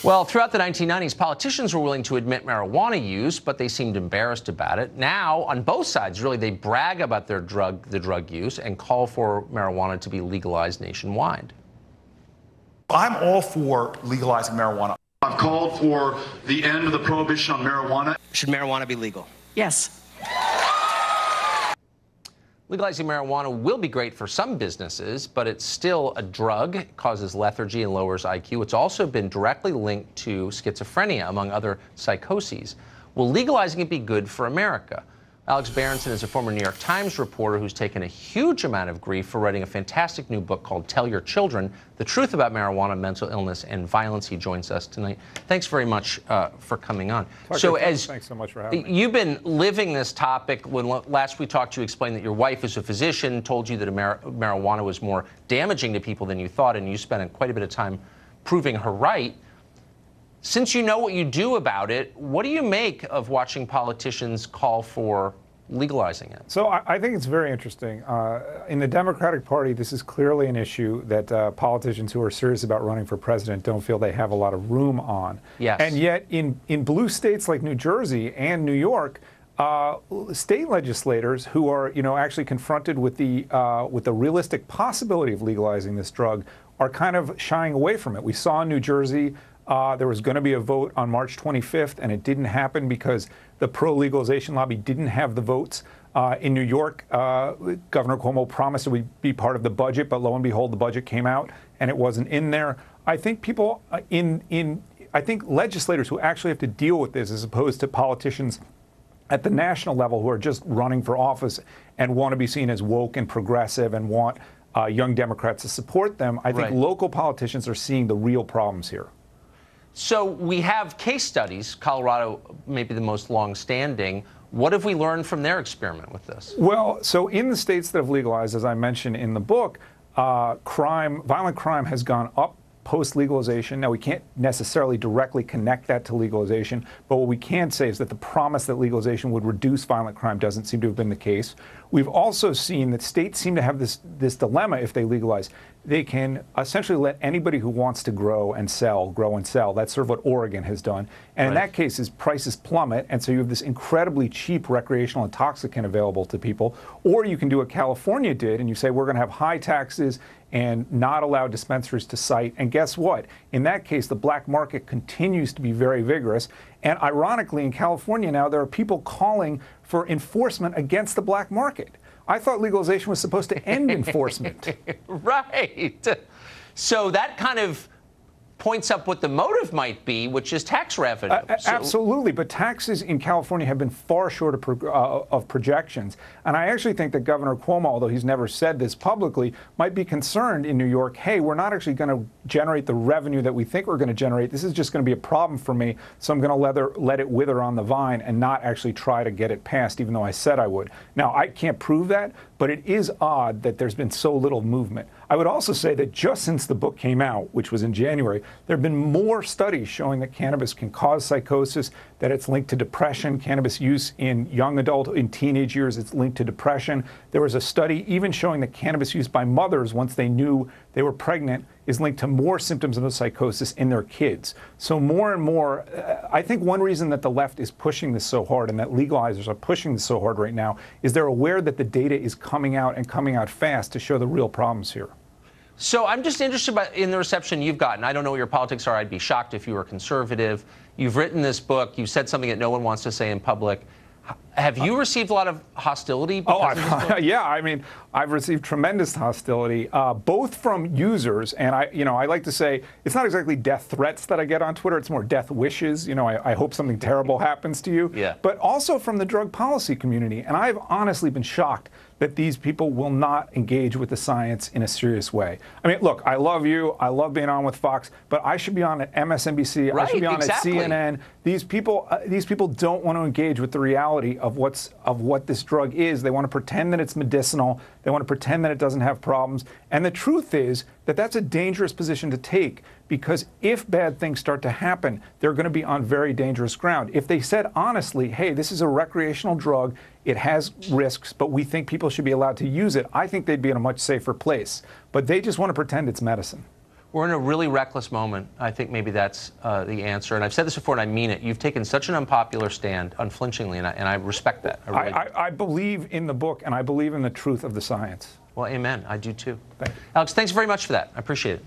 Well, throughout the 1990s, politicians were willing to admit marijuana use, but they seemed embarrassed about it. Now, on both sides, really, they brag about the drug use and call for marijuana to be legalized nationwide. I'm all for legalizing marijuana. I've called for the end of the prohibition on marijuana. Should marijuana be legal? Yes. Legalizing marijuana will be great for some businesses, but it's still a drug. It causes lethargy and lowers IQ. It's also been directly linked to schizophrenia, among other psychoses. Will legalizing it be good for America? Alex Berenson is a former New York Times reporter who's taken a huge amount of grief for writing a fantastic new book called Tell Your Children, The Truth About Marijuana, Mental Illness, and Violence. He joins us tonight. Thanks very much for coming on. Thanks so much for having me. You've been living this topic. When last we talked, you explained that your wife is a physician, told you that marijuana was more damaging to people than you thought, and you spent quite a bit of time proving her right. Since you know what you do about it, what do you make of watching politicians call for legalizing it? So I think it's very interesting. In the Democratic Party, this is clearly an issue that politicians who are serious about running for president don't feel they have a lot of room on. Yes. And yet in blue states like New Jersey and New York, state legislators who are, actually confronted with the realistic possibility of legalizing this drug are kind of shying away from it. We saw in New Jersey there was going to be a vote on March 25th, and it didn't happen because the pro-legalization lobby didn't have the votes. In New York, Governor Cuomo promised it would be part of the budget, but lo and behold, the budget came out and it wasn't in there. I think people I think legislators who actually have to deal with this, as opposed to politicians at the national level who are just running for office and want to be seen as woke and progressive and want young Democrats to support them, I think local politicians are seeing the real problems here. So we have case studies, Colorado maybe the most long-standing. What have we learned from their experiment with this? Well, so in the states that have legalized, as I mentioned in the book, violent crime has gone up post-legalization. Now, we can't necessarily directly connect that to legalization, but what we can say is that the promise that legalization would reduce violent crime doesn't seem to have been the case. We've also seen that states seem to have this dilemma if they legalize. They can essentially let anybody who wants to grow and sell. That's sort of what Oregon has done. And in that case, prices plummet, and so you have this incredibly cheap recreational intoxicant available to people. Or you can do what California did, and you say, we're going to have high taxes and not allow dispensaries to cite. And guess what? In that case, the black market continues to be very vigorous. And ironically, in California now, there are people calling for enforcement against the black market. I thought legalization was supposed to end enforcement. Right. So that kind of points up what the motive might be, which is tax revenue. Absolutely, but taxes in California have been far short of projections. And I actually think that Governor Cuomo, although he's never said this publicly, might be concerned in New York, hey, we're not actually going to generate the revenue that we think we're going to generate. This is just going to be a problem for me, so I'm going to let it wither on the vine and not actually try to get it passed, even though I said I would. Now, I can't prove that, but it is odd that there's been so little movement. I would also say that just since the book came out, which was in January, there have been more studies showing that cannabis can cause psychosis, that it's linked to depression. Cannabis use in young adult, in teenage years, it's linked to depression. There was a study even showing that cannabis use by mothers once they knew they were pregnant is linked to more symptoms of psychosis in their kids. So more and more, I think one reason that the left is pushing this so hard and that legalizers are pushing this so hard right now is they're aware that the data is coming out and coming out fast to show the real problems here. So I'm just interested in the reception you've gotten. I don't know what your politics are. I'd be shocked if you were conservative. You've written this book. You've said something that no one wants to say in public. Have you received a lot of hostility? Yeah. I mean, I've received tremendous hostility, both from users, and I like to say it's not exactly death threats that I get on Twitter. It's more death wishes. I hope something terrible happens to you. Yeah. But also from the drug policy community, and I've honestly been shocked that these people will not engage with the science in a serious way. I mean, look, I love you. I love being on with Fox, but I should be on at MSNBC. I should be on at CNN. These people don't want to engage with the reality of what this drug is. They want to pretend that it's medicinal. They want to pretend that it doesn't have problems. And the truth is that that's a dangerous position to take, because if bad things start to happen, they're going to be on very dangerous ground. If they said honestly, hey, this is a recreational drug, it has risks, but we think people should be allowed to use it, I think they'd be in a much safer place. But they just want to pretend it's medicine. We're in a really reckless moment. I think maybe that's the answer. And I've said this before, and I mean it. You've taken such an unpopular stand, unflinchingly, and I respect that. I believe in the book, and I believe in the truth of the science. Well, amen. I do too. Thank you. Alex, thanks very much for that. I appreciate it.